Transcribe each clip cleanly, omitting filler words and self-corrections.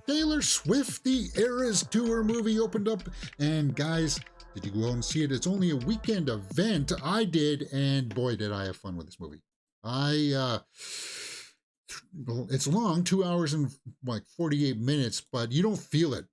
Taylor Swift, the Eras Tour movie opened up. And guys, did you go out and see it? It's only a weekend event. I did, and boy, did I have fun with this movie. It's long, 2 hours and like 48 minutes, but you don't feel it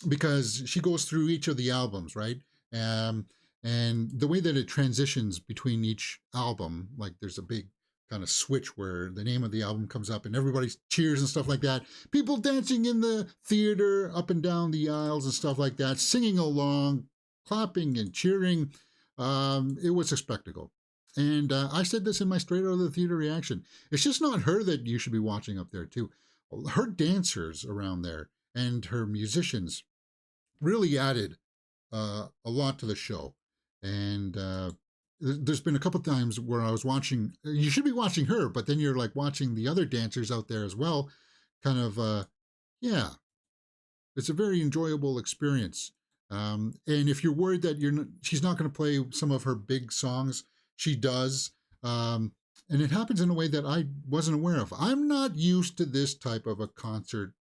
because she goes through each of the albums, right? And the way that it transitions between each album, like there's a big kind of switch where the name of the album comes up and everybody cheers and stuff like that. People dancing in the theater, up and down the aisles and stuff like that, singing along, clapping and cheering. It was a spectacle. And I said this in my straight out of the theater reaction. It's just not her that you should be watching up there too. Her dancers around there and her musicians really added a lot to the show. And there's been a couple times where I was watching, you should be watching her, but then you're like watching the other dancers out there as well. Kind of, yeah, it's a very enjoyable experience. And if you're worried that she's not going to play some of her big songs, she does. And it happens in a way that I wasn't aware of. I'm not used to this type of a concert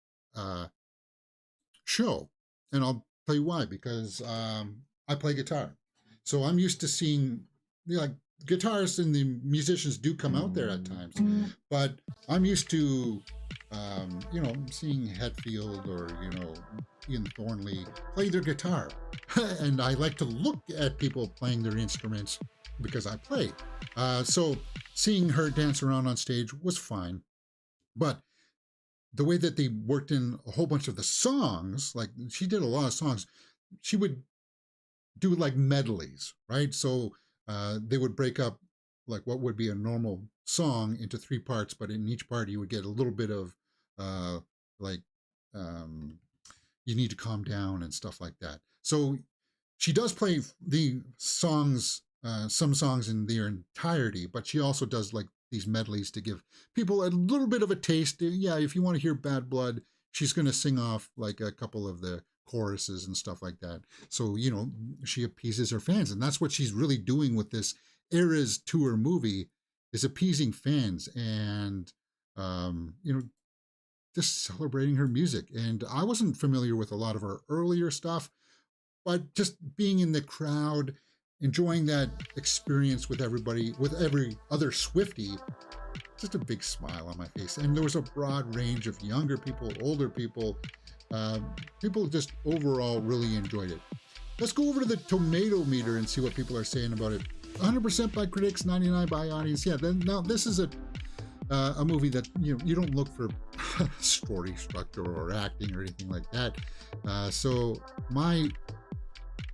show. And I'll tell you why, because I play guitar. So I'm used to seeing, like, guitarists and the musicians do come out there at times. But I'm used to, seeing Hetfield or, Ian Thornley play their guitar. And I like to look at people playing their instruments because I play. So seeing her dance around on stage was fine. But the way that they worked in a whole bunch of the songs, like she did a lot of songs, she would do like medleys, right? So they would break up like what would be a normal song into 3 parts, but in each part you would get a little bit of You Need to Calm Down and stuff like that. So she does play the songs, some songs in their entirety, but she also does like these medleys to give people a little bit of a taste. Yeah, if you want to hear Bad Blood, she's going to sing off like a couple of the choruses and stuff like that. So, she appeases her fans. And that's what she's really doing with this Eras Tour movie, is appeasing fans and, just celebrating her music. And I wasn't familiar with a lot of her earlier stuff, but just being in the crowd, enjoying that experience with everybody, with every other Swiftie, just a big smile on my face. And there was a broad range of younger people, older people. People just overall really enjoyed it. Let's go over to the tomato meter and see what people are saying about it. 100% by critics, 99% by audience. Yeah, then now this is a movie that you don't look for story structure or acting or anything like that. So my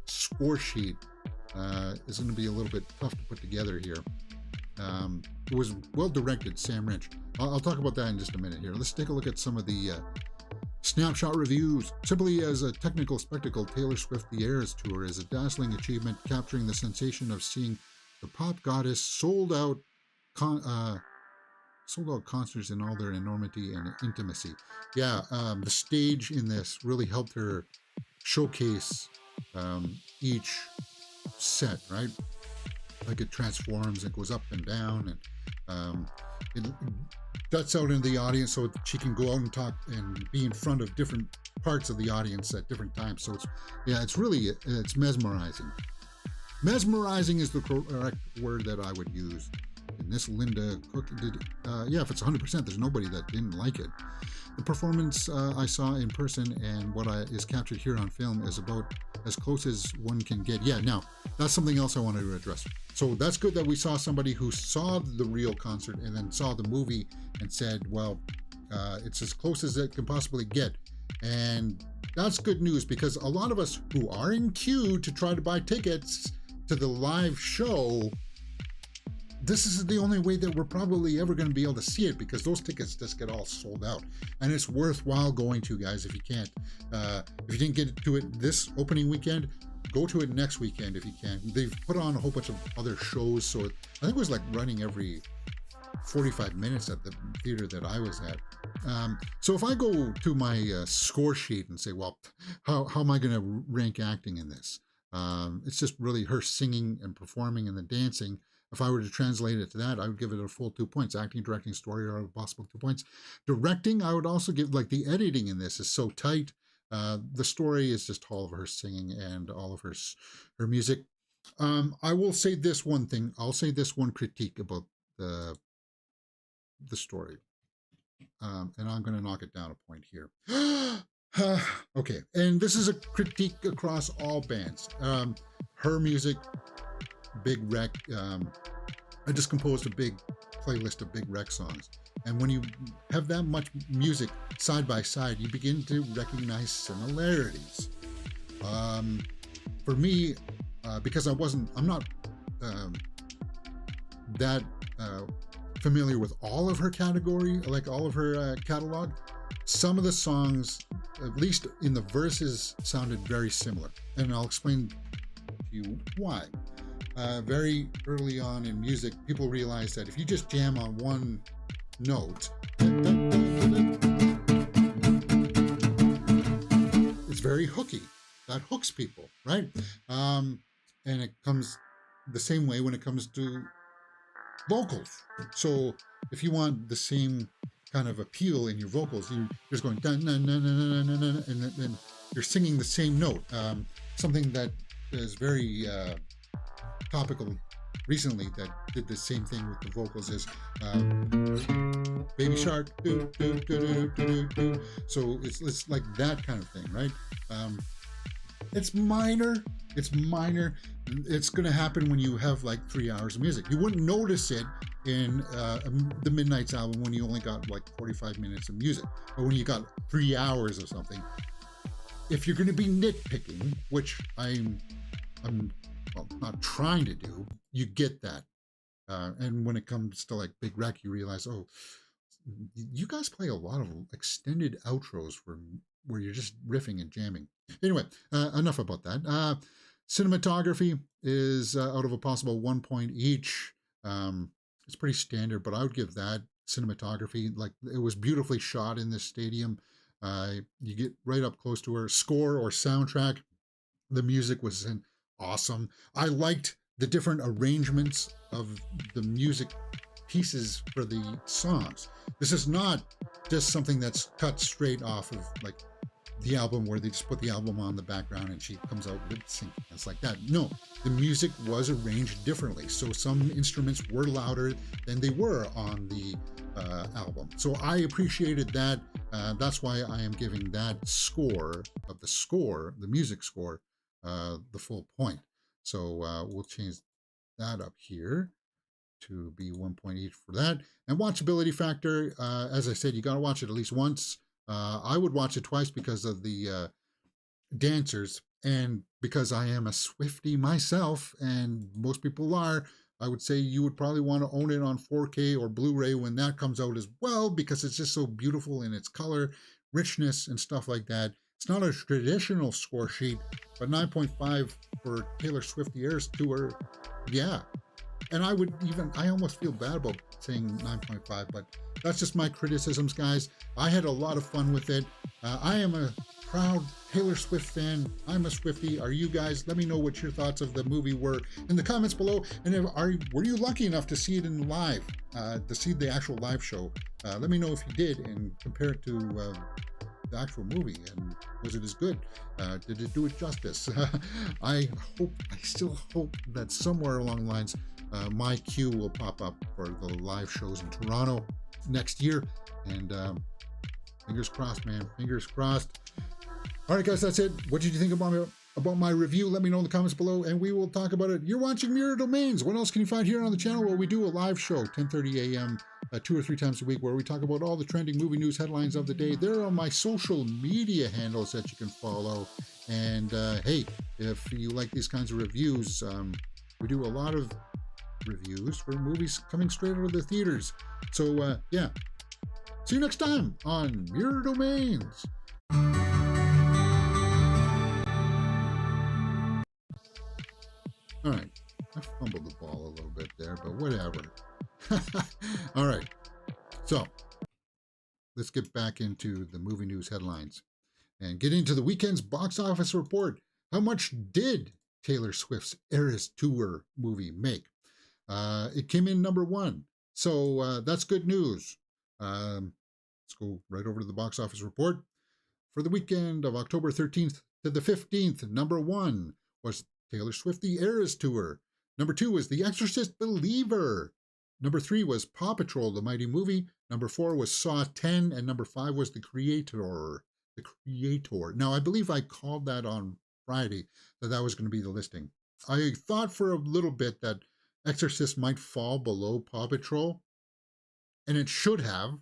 score sheet is going to be a little bit tough to put together here. It was well directed, Sam Wrench. I'll talk about that in just a minute here. Let's take a look at some of the snapshot reviews. Simply as a technical spectacle, Taylor Swift The Eras Tour is a dazzling achievement, capturing the sensation of seeing the pop goddess sold out concerts in all their enormity and intimacy. Yeah, the stage in this really helped her showcase each set, right? Like it transforms, it goes up and down, and it juts out into the audience so she can go out and talk and be in front of different parts of the audience at different times. So it's mesmerizing. Mesmerizing is the correct word that I would use. And this Linda Cook did, if it's 100%, there's nobody that didn't like it. The performance I saw in person and what is captured here on film is about as close as one can get. Yeah, now, that's something else I wanted to address. So that's good that we saw somebody who saw the real concert and then saw the movie and said, well, it's as close as it can possibly get. And that's good news, because a lot of us who are in queue to try to buy tickets to the live show, this is the only way that we're probably ever going to be able to see it, because those tickets just get all sold out. And it's worthwhile going to, guys, if you can't. If you didn't get to it this opening weekend, go to it next weekend if you can. They've put on a whole bunch of other shows, so I think it was like running every 45 minutes at the theater that I was at. So if I go to my score sheet and say, well, how am I going to rank acting in this? It's just really her singing and performing and the dancing. if I were to translate it to that, I would give it a full 2 points. Acting, directing, story are a possible 2 points. Directing, I would also give, like, the editing in this is so tight. The story is just all of her singing and all of her music. I will say this one thing. I'll say this one critique about the story, and I'm going to knock it down a point here. Okay, and this is a critique across all bands. Her music, Big Wreck. I just composed a big playlist of Big Wreck songs, and when you have that much music side by side, you begin to recognize similarities. For me, because I'm not that familiar with all of her category, like all of her catalog. Some of the songs, at least in the verses, sounded very similar, and I'll explain to you why. Very early on in music, people realized that if you just jam on one note, it's very hooky. That hooks people, right? And it comes the same way when it comes to vocals. So if you want the same kind of appeal in your vocals, you're just going dun, dun, dun, dun, dun, dun, dun, and then you're singing the same note. Something that is very topical recently that did the same thing with the vocals is Baby Shark. Doo, doo, doo, doo, doo, doo. So it's like that kind of thing, right? It's minor. It's minor. It's going to happen when you have like 3 hours of music. You wouldn't notice it in the Midnight's album when you only got like 45 minutes of music. But when you got 3 hours of something, if you're going to be nitpicking, which I'm well, not trying to do, you get that. And when it comes to like Big Wreck, you realize, oh, you guys play a lot of extended outros where you're just riffing and jamming. Anyway, enough about that. Cinematography is out of a possible 1 point each. It's pretty standard, but I would give that cinematography. Like, it was beautifully shot in this stadium. You get right up close to her. Score or soundtrack, the music was awesome. I liked the different arrangements of the music pieces for the songs. This is not just something that's cut straight off of like the album where they just put the album on the background and she comes out lip syncing. It's like that. No, the music was arranged differently. So some instruments were louder than they were on the album. So I appreciated that. That's why I am giving that score, the music score, the full point. So we'll change that up here to be 1 point each for that. And watchability factor, as I said, you got to watch it at least once. I would watch it twice because of the dancers, and because I am a Swiftie myself, and most people are. I would say you would probably want to own it on 4K or Blu-ray when that comes out as well, because it's just so beautiful in its color, richness, and stuff like that. It's not a traditional score sheet, but 9.5 for Taylor Swift Eras Tour, yeah. And I almost feel bad about saying 9.5, but that's just my criticisms, guys. I had a lot of fun with it. I am a proud Taylor Swift fan. I'm a Swiftie. Are you guys? Let me know what your thoughts of the movie were in the comments below. And were you lucky enough to see it in live, to see the actual live show? Let me know if you did and compare it to the actual movie, and was it as good? Did it do it justice? I still hope that somewhere along the lines my queue will pop up for the live shows in Toronto next year, and fingers crossed, man, fingers crossed. All right, guys, that's it. What did you think about my review? Let me know in the comments below, and we will talk about it. You're watching Mirror Domains. What else can you find here on the channel? Well, we do a live show 10:30 a.m. 2 or 3 times a week, where we talk about all the trending movie news headlines of the day. There are my social media handles that you can follow. And hey, if you like these kinds of reviews, we do a lot of reviews for movies coming straight out of the theaters. So yeah, see you next time on Mirror Domains. All right, I fumbled the ball a little bit there, but whatever. All right, so let's get back into the movie news headlines and get into the weekend's box office report. How much did Taylor Swift's Eras Tour movie make? It came in number one. So that's good news. Let's go right over to the box office report. For the weekend of October 13th to the 15th, number one was Taylor Swift The Eras Tour. Number two was The Exorcist Believer. Number three was Paw Patrol, the Mighty Movie. Number four was Saw 10. And number five was The Creator. The Creator. Now, I believe I called that on Friday that was going to be the listing. I thought for a little bit that Exorcist might fall below Paw Patrol, and it should have.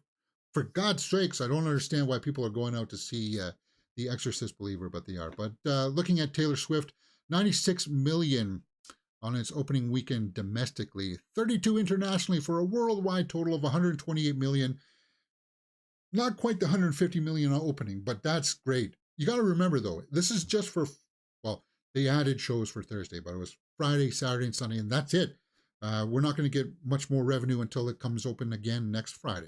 For God's sakes, I don't understand why people are going out to see The Exorcist Believer, but they are. But looking at Taylor Swift, 96 million on its opening weekend domestically, 32 internationally for a worldwide total of 128 million. Not quite the 150 million opening, but that's great. You got to remember though, this is just for, well, they added shows for Thursday, but it was Friday, Saturday, and Sunday, and that's it. We're not going to get much more revenue until it comes open again next Friday.